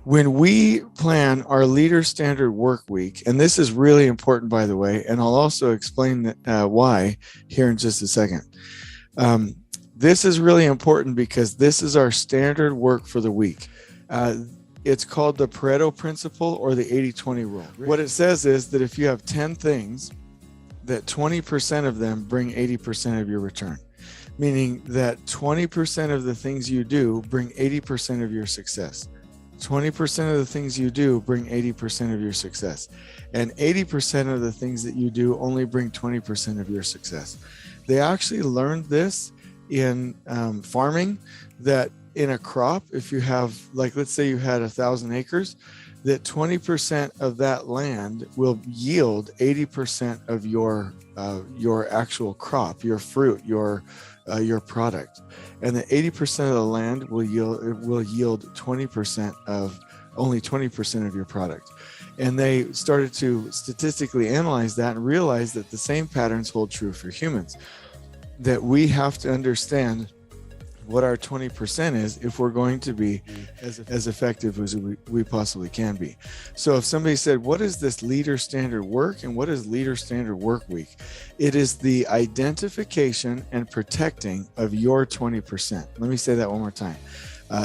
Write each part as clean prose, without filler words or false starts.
When we plan our leader standard work week, and this is really important, by the way, and I'll also explain why here in just a second. Um, this is really important because this is our standard work for the week. Uh, it's called the Pareto principle or the 80-20 rule. What it says is that if you have 10 things, that 20% of them bring 80% of your return, meaning that 20% of the things you do bring 80% of your success. 20% of the things you do bring 80% of your success. And 80% of the things that you do only bring 20% of your success. They actually learned this in farming, that in a crop, if you have, like, let's say you had 1,000 acres, that 20% of that land will yield 80% of your actual crop, your fruit, your product, and the 80% of the land will yield 20% of only 20% of your product. And they started to statistically analyze that and realize that the same patterns hold true for humans, that we have to understand what our 20% is if we're going to be as effective as we possibly can be. So if somebody said, what is this leader standard work and what is leader standard work week? It is the identification and protecting of your 20%. Let me say that one more time.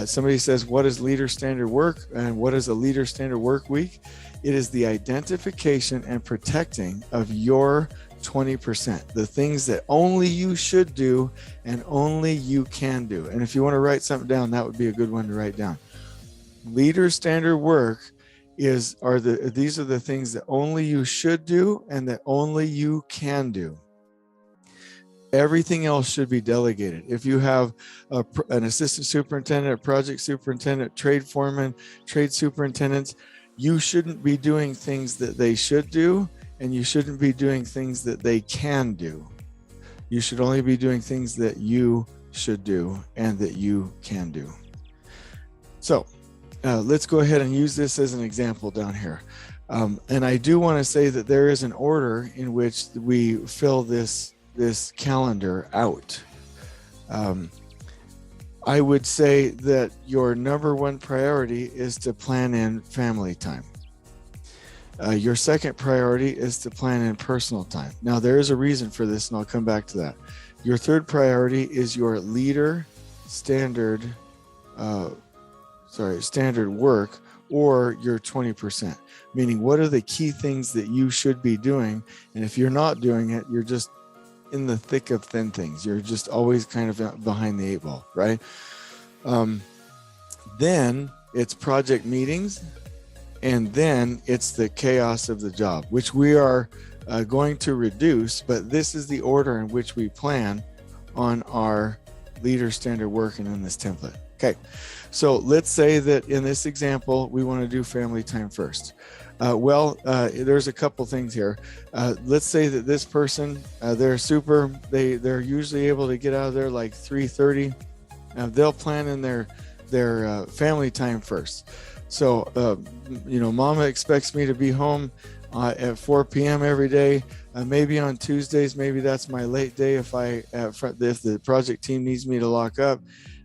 Somebody says, what is leader standard work and what is a leader standard work week? It is the identification and protecting of your 20%, the things that only you should do and only you can do. And if you want to write something down, that would be a good one to write down. Leader standard work these are the things that only you should do and that only you can do. Everything else should be delegated. If you have an assistant superintendent, a project superintendent, trade foreman, trade superintendents, you shouldn't be doing things that they should do, and you shouldn't be doing things that they can do. You should only be doing things that you should do and that you can do. So let's go ahead and use this as an example down here. And I do want to say that there is an order in which we fill this calendar out. I would say that your number one priority is to plan in family time. Your second priority is to plan in personal time. Now, there is a reason for this, and I'll come back to that. Your third priority is your leader standard work, or your 20%, meaning what are the key things that you should be doing? And if you're not doing it, you're just in the thick of thin things. You're just always kind of behind the eight ball, right? Then it's project meetings. And then it's the chaos of the job, which we are going to reduce, but this is the order in which we plan on our leader standard work and in this template. Okay, so let's say that in this example, we want to do family time first. There's a couple things here. Let's say that this person, they're usually able to get out of there like 3:30. They'll plan in their family time first. So, mama expects me to be home at 4 p.m. every day. Maybe on Tuesdays, maybe that's my late day. If the project team needs me to lock up,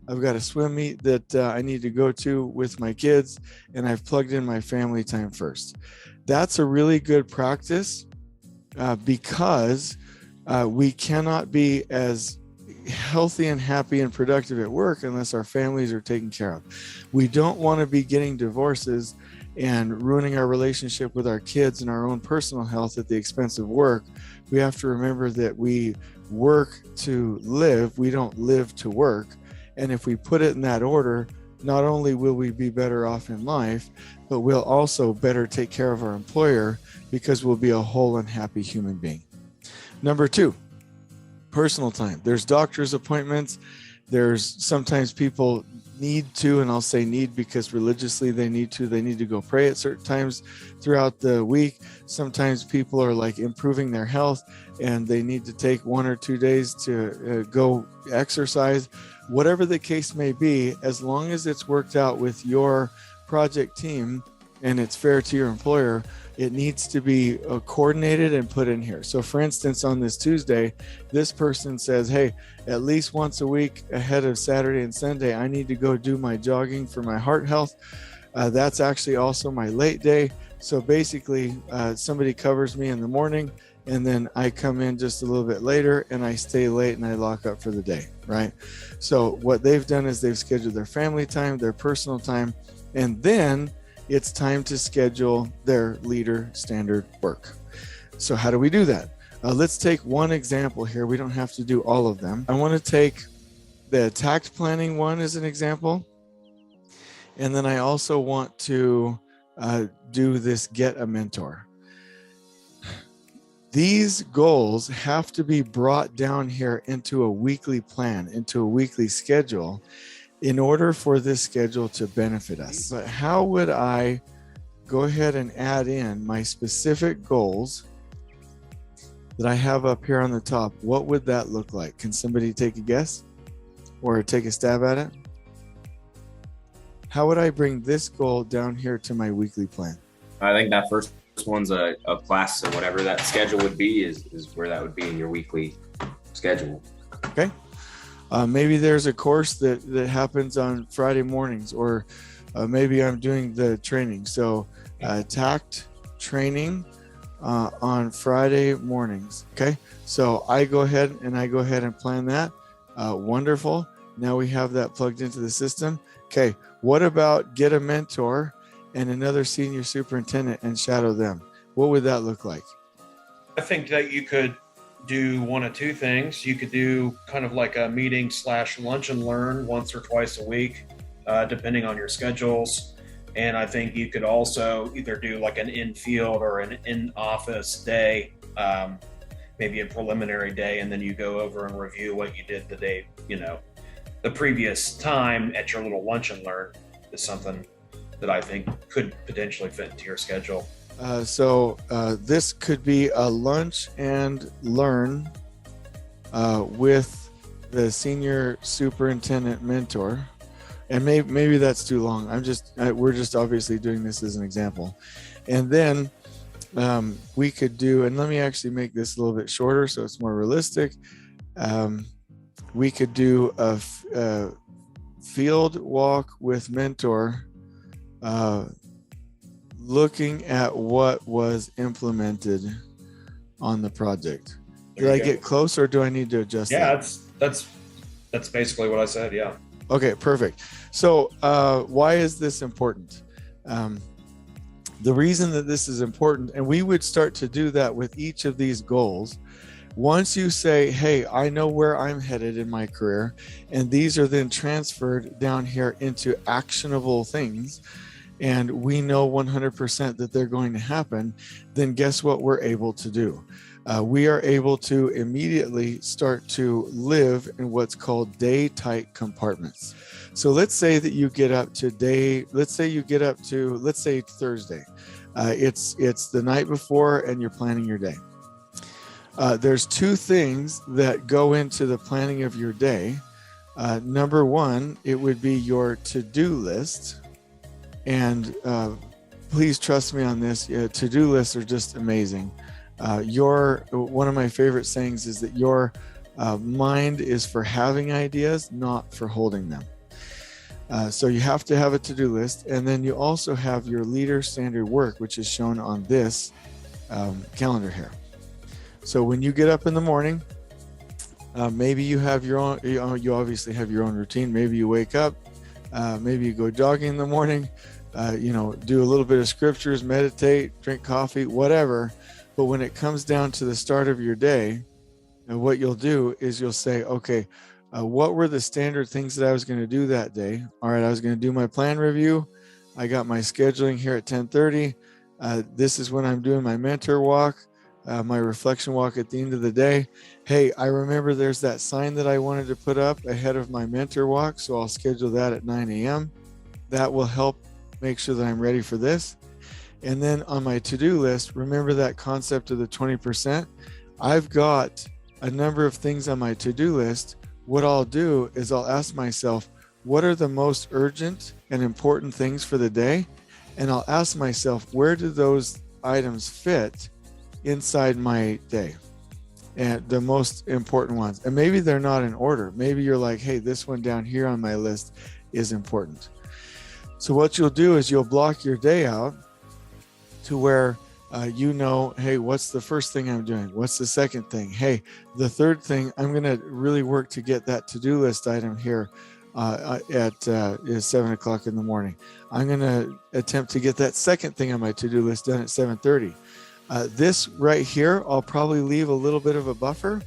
I've got a swim meet that I need to go to with my kids, and I've plugged in my family time first. That's a really good practice because we cannot be as healthy and happy and productive at work unless our families are taken care of. We don't want to be getting divorces and ruining our relationship with our kids and our own personal health at the expense of work. We have to remember that we work to live, we don't live to work. And if we put it in that order, not only will we be better off in life, but we'll also better take care of our employer because we'll be a whole and happy human being. Number 2, personal time. There's doctor's appointments. There's sometimes people need to, and I'll say need because religiously they need to go pray at certain times throughout the week. Sometimes people are like improving their health and they need to take 1 or 2 days to go exercise. Whatever the case may be, as long as it's worked out with your project team and it's fair to your employer, it needs to be coordinated and put in here. So for instance, on this Tuesday, this person says, hey, at least once a week ahead of Saturday and Sunday, I need to go do my jogging for my heart health. That's actually also my late day. So basically, somebody covers me in the morning, and then I come in just a little bit later and I stay late and I lock up for the day, right? So what they've done is they've scheduled their family time, their personal time, and then it's time to schedule their leader standard work. So how do we do that? Let's take one example here. We don't have to do all of them. I want to take the tact planning one as an example. And then I also want to do this get a mentor. These goals have to be brought down here into a weekly plan, into a weekly schedule, in order for this schedule to benefit us. But how would I go ahead and add in my specific goals that I have up here on the top? What would that look like? Can somebody take a guess or take a stab at it? How would I bring this goal down here to my weekly plan? I think that first one's a class, so whatever that schedule would be is where that would be in your weekly schedule. Okay. Maybe there's a course that happens on Friday mornings, or maybe I'm doing the training. So tact training on Friday mornings. Okay. So I go ahead and plan that. Wonderful. Now we have that plugged into the system. Okay. What about get a mentor and another senior superintendent and shadow them? What would that look like? I think that you could do one of two things. You could do kind of like a meeting / lunch and learn once or twice a week, depending on your schedules. And I think you could also either do like an in-field or an in-office day, maybe a preliminary day, and then you go over and review what you did the day, the previous time at your little lunch and learn is something that I think could potentially fit into your schedule. So this could be a lunch and learn with the senior superintendent mentor. And maybe that's too long. We're just obviously doing this as an example. And then we could do, and let me actually make this a little bit shorter so it's more realistic. We could do a field walk with mentor, looking at what was implemented on the project. Did I get close, or do I need to adjust? Yeah, that's basically what I said. Yeah. Okay, perfect. So why is this important? The reason that this is important, and we would start to do that with each of these goals. Once you say, hey, I know where I'm headed in my career, and these are then transferred down here into actionable things, and we know 100% that they're going to happen, then guess what we're able to do? We are able to immediately start to live in what's called day-tight compartments. So let's say that you get up to let's say Thursday. It's the night before and you're planning your day. There's two things that go into the planning of your day. Number one, it would be your to-do list. And please trust me on this. To-do lists are just amazing. One of my favorite sayings is that your mind is for having ideas, not for holding them. So you have to have a to-do list. And then you also have your leader standard work, which is shown on this calendar here. So when you get up in the morning, maybe you have your own, you obviously have your own routine. Maybe you wake up, maybe you go jogging in the morning, do a little bit of scriptures, meditate, drink coffee, whatever. But when it comes down to the start of your day, what you'll do is you'll say, okay, what were the standard things that I was going to do that day? All right, I was going to do my plan review. I got my scheduling here at 10:30. This is when I'm doing my mentor walk, my reflection walk at the end of the day. Hey, I remember there's that sign that I wanted to put up ahead of my mentor walk, so I'll schedule that at 9 a.m. That will help make sure that I'm ready for this. And then on my to-do list, remember that concept of the 20%. I've got a number of things on my to-do list. What I'll do is I'll ask myself, what are the most urgent and important things for the day? And I'll ask myself, where do those items fit inside my day? And the most important ones. And maybe they're not in order. Maybe you're like, hey, this one down here on my list is important. So what you'll do is you'll block your day out to where hey, what's the first thing I'm doing? What's the second thing? Hey, the third thing, I'm going to really work to get that to-do list item here at 7 o'clock in the morning. I'm going to attempt to get that second thing on my to-do list done at 7:30. This right here, I'll probably leave a little bit of a buffer.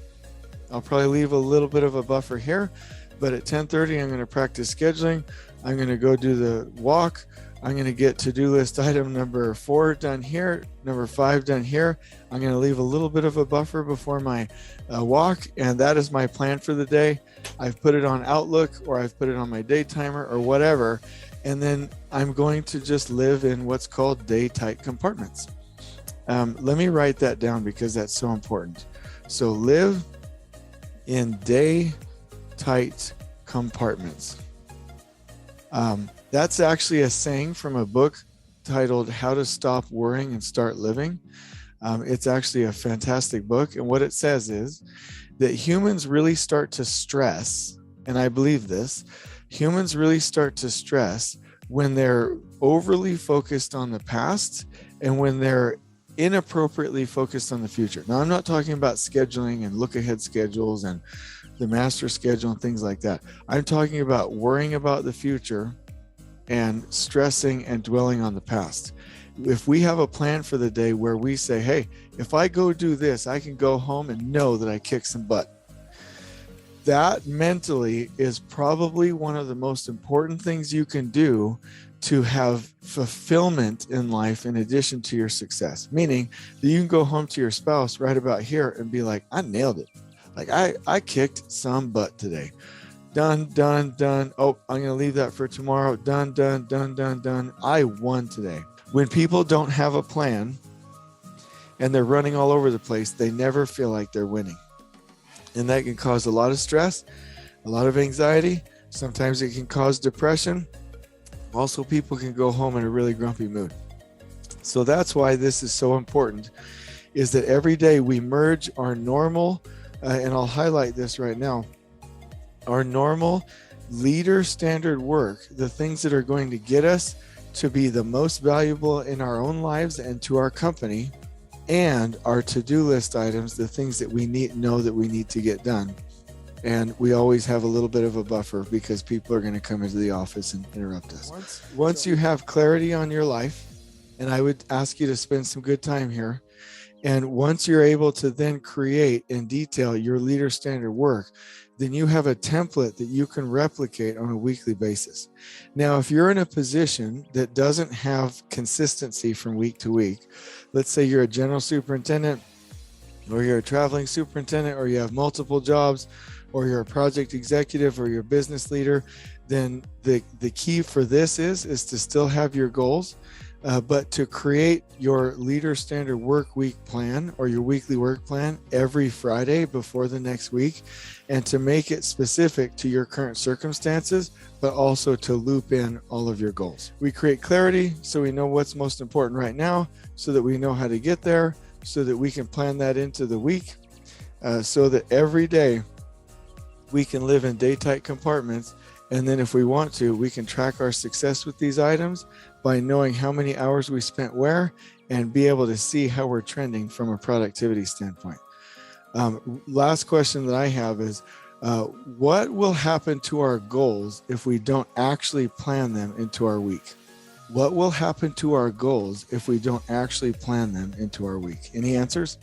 Here, but at 10:30, I'm going to practice scheduling. I'm going to go do the walk. I'm going to get to-do list item number 4 done here, number 5 done here. I'm going to leave a little bit of a buffer before my walk, and that is my plan for the day. I've put it on Outlook, or I've put it on my day timer, or whatever, and then I'm going to just live in what's called day-tight compartments. Let me write that down because that's so important. So live in day-tight compartments. That's actually a saying from a book titled How to Stop Worrying and Start Living. It's actually a fantastic book. And what it says is that humans really start to stress, and I believe this, humans really start to stress when they're overly focused on the past and when they're inappropriately focused on the future. Now, I'm not talking about scheduling and look ahead schedules and the master schedule and things like that. I'm talking about worrying about the future and stressing and dwelling on the past. If we have a plan for the day where we say, hey, if I go do this, I can go home and know that I kicked some butt. That mentally is probably one of the most important things you can do to have fulfillment in life in addition to your success. Meaning that you can go home to your spouse right about here and be like, I nailed it. Like I kicked some butt today. Done. Oh, I'm going to leave that for tomorrow. Done. I won today. When people don't have a plan and they're running all over the place, they never feel like they're winning. And that can cause a lot of stress, a lot of anxiety. Sometimes it can cause depression. Also, people can go home in a really grumpy mood. So that's why this is so important, is that every day we merge our normal, and I'll highlight this right now, our normal leader standard work, the things that are going to get us to be the most valuable in our own lives and to our company, and our to-do list items, the things that we know that we need to get done. And we always have a little bit of a buffer because people are going to come into the office and interrupt us. Once you have clarity on your life, and I would ask you to spend some good time here, and once you're able to then create and detail your leader standard work, then you have a template that you can replicate on a weekly basis. Now, if you're in a position that doesn't have consistency from week to week, let's say you're a general superintendent, or you're a traveling superintendent, or you have multiple jobs, or you're a project executive, or you're a business leader, then the key for this is to still have your goals, but to create your leader standard work week plan or your weekly work plan every Friday before the next week, and to make it specific to your current circumstances, but also to loop in all of your goals. We create clarity so we know what's most important right now, so that we know how to get there, so that we can plan that into the week, so that every day we can live in day-tight compartments. And then if we want to, we can track our success with these items by knowing how many hours we spent where, and be able to see how we're trending from a productivity standpoint. Last question that I have is, what will happen to our goals if we don't actually plan them into our week? What will happen to our goals if we don't actually plan them into our week? Any answers?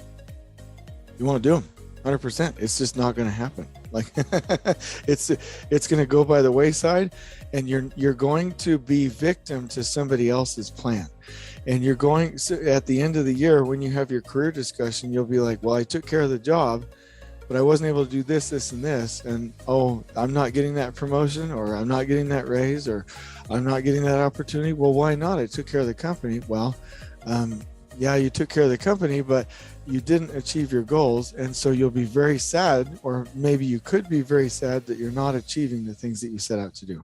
You want to do them 100%. It's just not going to happen. Like it's going to go by the wayside, and you're going to be victim to somebody else's plan. And you're going, so at the end of the year, when you have your career discussion, you'll be like, well, I took care of the job, but I wasn't able to do this, and this. And, oh, I'm not getting that promotion, or I'm not getting that raise, or I'm not getting that opportunity. Well, why not? I took care of the company. Well, yeah, you took care of the company, but you didn't achieve your goals. And so you'll be very sad, or maybe you could be very sad that you're not achieving the things that you set out to do.